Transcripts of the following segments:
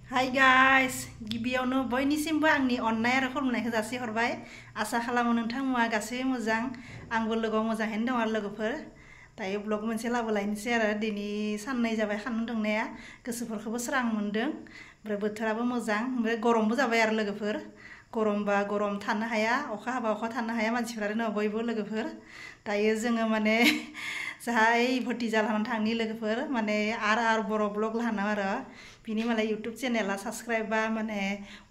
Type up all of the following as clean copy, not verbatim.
Hi guys, गिबियावनो बयनिसिमबो आंनि अननाय आरो खुलुमनायखौ जासिहरबाय। आसा खालामो नोंथांमोना गासैबो मोजां, आंबो लोगोआव मोजाङैनो दं आरो लोगोफोर। दायो ब्लग मोनसे लाबोलायनोसै आरो दिनै साननै जाबाय सान्दुं दुंनाया, गोसोफोरखौबो स्रां मोनदों, ओमफ्राय बोथोराबो मोजां, ओमफ्राय गरमबो जाबाय आरो लोगोफोर। गरमबा गरम थानो हाया, अखा हाबा अखा थानो हाया मानसिफोरानो बयबो लोगोफोर। दायो जोङो माने जाहाय भटिजा लानानै थांनि लोगोफोर माने आर बर' ब्लग लाहानाव आरो बिनि माने इउटुब चेनेला साबस्क्राइबा माने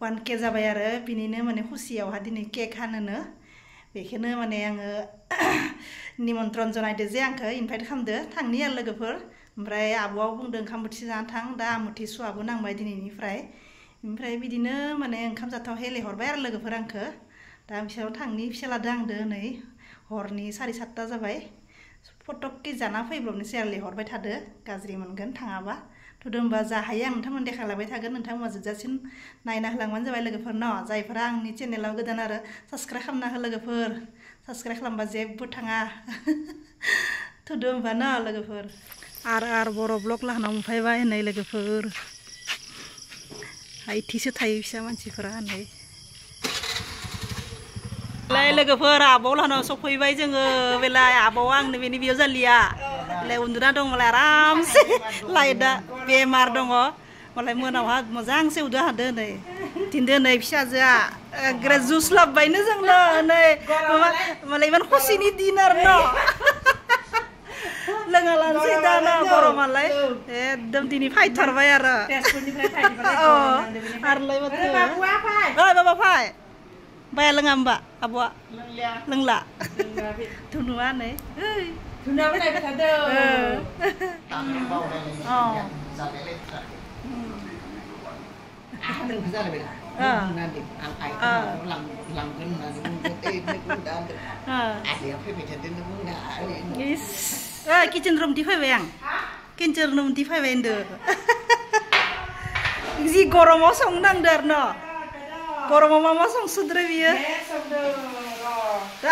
1K जाबाय आरो बिनिनो माने खुसियावहा दिनै केक हानोनो बेखौनो माने आङो निमन्त्रन जनायदो जे आंखौ इनभाइट खालामदो थांनि आरो लोगोफोर। ओमफ्राय आब'आबो बुंदों ओंखाम बोथिसे जाना थां, दा आमुथि सुवाबो नांबाय दिनैनिफ्राय। ओमफ्राय बिदिनो माने ओंखाम जाथावहाय लेंहरबाय आरो लोगोफोर आंखौ। दा बिसोराव थांनि फिसालादो आंदो नै हरनि 7:30 जाबाय। फटकके जाना फैब्रबनोसै आरो लेंहरबाय थादो, गाज्रि मोनगोन थाङाबा। थुदो होमबा जा हायो आं नोंथांमोन देखायलांबाय थागोन, नोंथांमोना जोबजासिम नायना होलांबानो जाबाय लोगोफोर न'। जायफोरा आंनि चेनेलाव गोदान आरो साबस्क्राइब खालामना हो लोगोफोर, साबस्क्राइब खालामबा जेबो थाङा। थुदो होमबा न' लोगोफोर। आर बर' ब्लग लाहानाव मोनफैबाय होननाय लोगोफोर। हायथिसो थायो फिसा मानसिफोरा होननाय। लाय लोगोफोर आबौ लाहानाव सफैबाय जोङो, बेलाय आबौआ आंनो बेनि बियाव जालिया लाय उन्दुना दं मालाय आरामसे, लाइटआ बेमार दङ मालाय मोनावहा मोजांसे उन्दुनो हादो नै। थिनदो नै फिसाजोआ एग्रे जुस लाबबायनो जोंनो नै मालाय इमान खुसिनि दिन आरो न'। लोङा लानोसै दाना गरमालाय एकदम दिनै फायथारबाय आरो आरोलाय माथो ओइ बाबा फाय बाया लोङा होमबा आब'आ लोंला धुनुआ नै धुनुआबो नायबाय थादों किचेन रुम दी फैबाय आं किचेन रुम दी फैबाय होनदों जि गरमाव संनांदों आरो न' गरमाव मा संसोद्रो बियो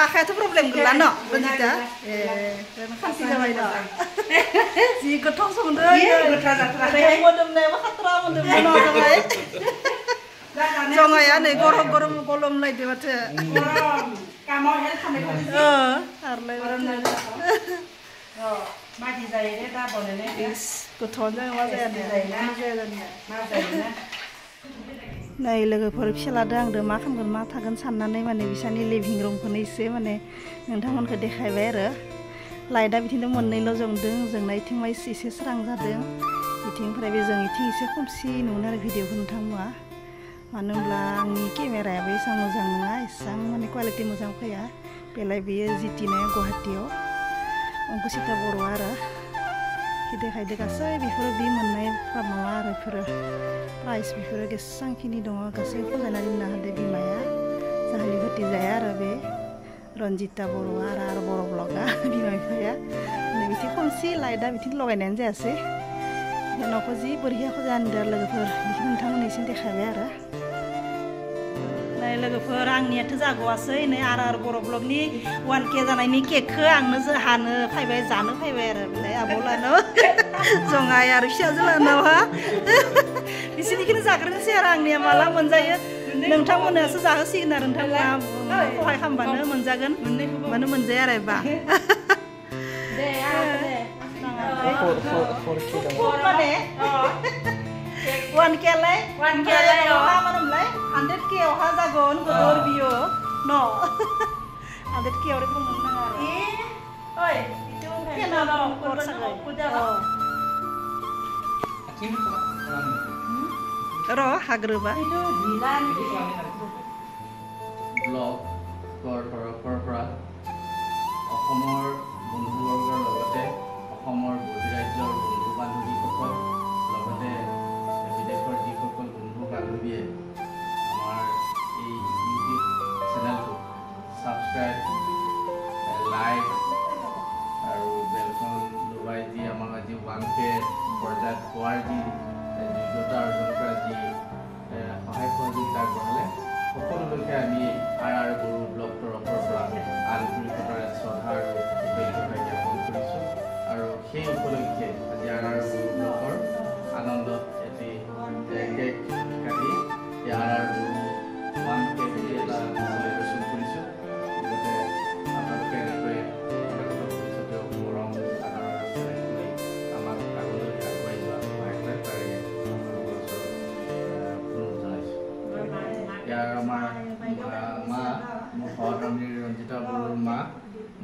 आखायाथ' प्रब्लेम गैला न' रन्जिता खान्थि जाबाय न' जि गोथाव संदों मोदोमनायाबो खाथ्रा मोदोमनाय न' जाबाय जङाया नै गरम गरम गलमलायदो माथो मादि जायो रे दा बनायनाय गोथावानो जागोन मा जाया नै लोगोफोर फिसालादो आंदो मा खालामगोन मा थागोन साननानै माने बिसानि लिभिं रुमखौनो एसे माने नोंथांमोनखौ देखायबाय आरो। लाइटआ बिथिंनो मोननैल' जोंदों, जोंनायथिं माय एसे स्रां जादों, बिथिंनिफ्राय बे जों इथिं एसे खोमसि नुनो आरो भिडिअखौ नोंथांमोना। मानो होनब्ला आंनि केमेरायाबो एसेबां मोजां नङा, एसेबां माने कुवालिटि मोजां फैया। बेलाय बेयो जिटिना गुवाहाटियाव अंकुसिता बर'आ आरो देखायदो गासै बेफोरो बि मोननाय माबा आरो बेफोरो प्राइस बेफोरो जेसांखिनि दङ गासैबो फजायनानै दोनना होदो बिमाया, जाहानि भटिजाया आरो बे रन्जिता बर'आ आरो बर' ब्लगआ बिमा बिफाया। नै बिथिं खोमसि लाइटआ बिथिं लगायनायानो जायासै, न'खौ जि बरिया फजायना होदो आरो लोगोफोर, बेखौ नोंथांमोननिसिम देखायबाय आरो। नै लोगोफोर आंनियाथ' जाग'वासै, नै आर बर' ब्लगनि 1K जानायनि केकखौ आंनो हानो फैबाय, जानो फैबाय आरो बेलाय आबौ लानाव जङाय आरो फिसाजो लानावहा बिसोरनिखौनो जाग्रोनोसै आरो आंनिया माला मोनजायो नोंथांमोनहासो जाहोसिगोन आरो नोंथांमोना खहाय खालामबानो मोनजागोन, मानो मोनजाया आरो बा माने 1K लाय 1K लाय मा होनोमोनलाय 100K आवहा जागोन गोदोर बियो न' 100K आवरे बुंनो नाङा आरो ओइ बिथु केनाल करसागै र' हाग्रोबा ব্লগ পৰা অসমৰ বন্ধুবৰ্গৰ লগতে অসমৰ বহিৰাজ্যৰ বন্ধু বান্ধৱীসকল লগতে বিদেশৰ যিসকল বন্ধু বান্ধৱীয়ে আমাৰ এই ইউটিউব চেনেলটো ছাবস্ক্ৰাইব লাইক আৰু বেলখন দবাই দি আমাক আজি 1K পৰ্যায়ত পোৱাৰ যি যোগ্যতা অৰ্জন কৰা যি সহায় সহযোগিতা আগবঢ়ালে সকলোলৈকে আমি আৰ বড়ো ব্লগ তৰফৰ পৰা আন্তৰিকতাৰে শ্ৰদ্ধা আৰু কৃতজ্ঞতা জ্ঞাপন কৰিছোঁ। আৰু সেই উপলক্ষে আজি আৰ বড়ো ব্লগৰ আনন্দত ইয়াৰ আমাৰ মা মোৰ সহধৰ্মী ৰঞ্জিতা বৰুৰ মা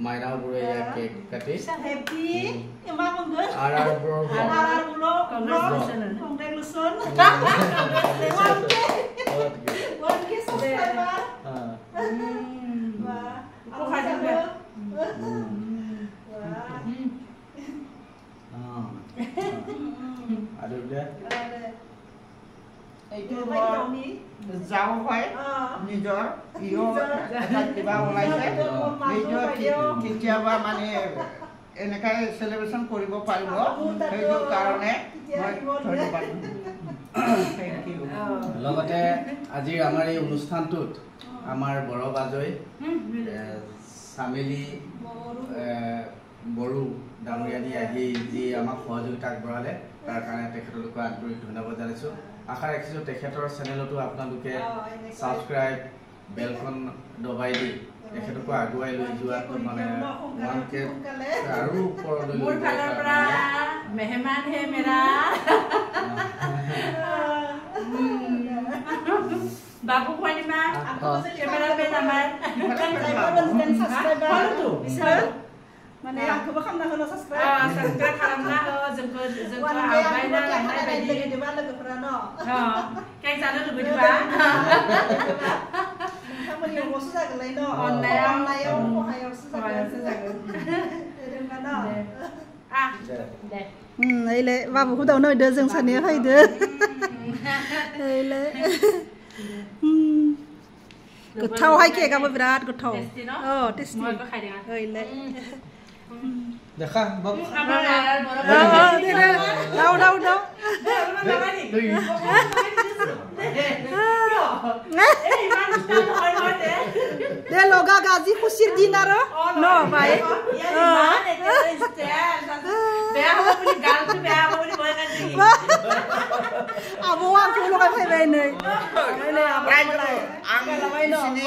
মাইনা বৰুৱে ইয়াৰ কেক কাটি Happy, Emma Munggus. আৰ বৰুৰ Arar Bulo, Congratulations. Congratulations. Blog One kiss subscriber. Wah, Aku kasih juga. আৰু দিয়া এইটো যাওঁ হয় নিজৰ কিবা ওলাইছে সেইটো কেতিয়াবা মানে এনেকৈ চেলিব্ৰেশ্যন কৰিব পাৰিব সেইটো কাৰণে মই ধন্যবাদ থেংক ইউ লগতে আজিৰ আমাৰ এই অনুষ্ঠানটোত আমাৰ বড় বাজৈ চামেলি বড়ো ডাঙৰীয়ানী আহি যি আমাক সহযোগিতা আগবঢ়ালে তাৰ কাৰণে তেখেতলোকক আন্তৰিক ধন্যবাদ জনাইছোঁ আশা ৰাখিছোঁ তেখেতৰ চেনেলতো আপোনালোকে ছাবস্ক্ৰাইব বেলখন দবাই দি তেখেতকো আগুৱাই লৈ যোৱাত মানে 1K আৰু ওপৰলৈ মোৰ ফালৰ পৰা মেহমান হে মেৰা বাবু খুৱাইনিমা কেমেৰামেন আমাৰ Subscriber. Mana aku bakal nak kena subscribe. Subscribe खालामना हो जोंखौ आवगायना लांनाय बायदि केक जानो लुबैदोंबा Kamu yang bosan tak lain no. Online. Jago. deh Ile babu ku tahu no ide jeng sani hai ide. Ile. Gothau hai ke kamu berat gothau. Tasty no? Oh, tasty. মইก็খাই দিম Ile. দেখা বাবু আমাৰ Dau dau dau. Dia loga gaji kusir dinar no bhai. Abo ang kulo ka bhai bhai nei. Nei abo lai. ang sini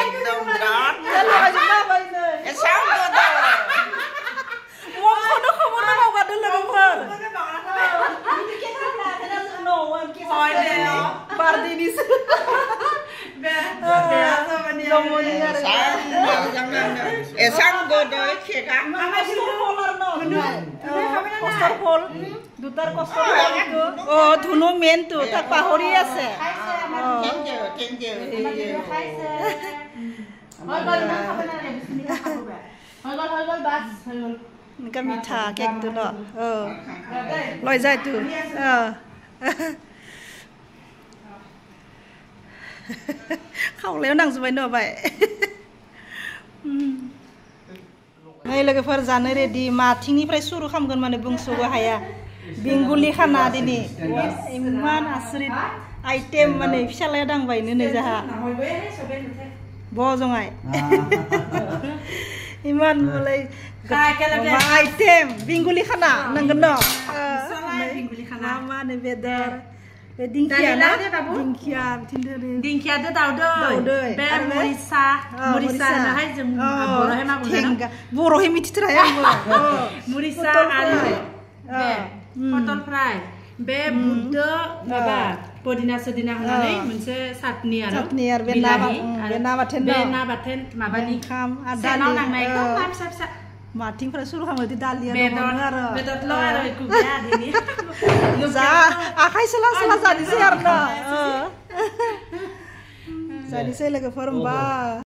একদম বিরাট Hello jumpa bhai nei. এসাও তো Wong kono khobor na bawa dulu khobor. No one kiss. Party dis. এসাং গদয় খেকা ধুনু main তো তাক পাহৰি আছে thank U এনেকা মিঠা কেকটো ন লৈ যায় তো खावलायाव नांजोबबाय न बाय नै लोगोफोर जानो रेडि माथिंनिफ्राय सुरु खालामगोन माने बुंस'बो हाया बेंगलि खाना दिनै इमान आसरित आइटेम माने फिसालाया दांबायनो नै जाहा बजङाय इमान मालाय आइटेम बेंगलि खाना नांगोन न मा नै बेदर Dingkia na, dingkia, dingkia ada daudoi, ber murisa, murisa na hai jeng boroh hema bukan? Boroh hemi citra ya, murisa alu, potol fry, be budo, apa, podina sedina hanai, mense satni aru, bena baten, mabani, senau nang naik tu, sap. Mating pada suruh kamu di dalia betot lo ada kuda ini za akai salah jadi siar na jadi saya lagi forum ba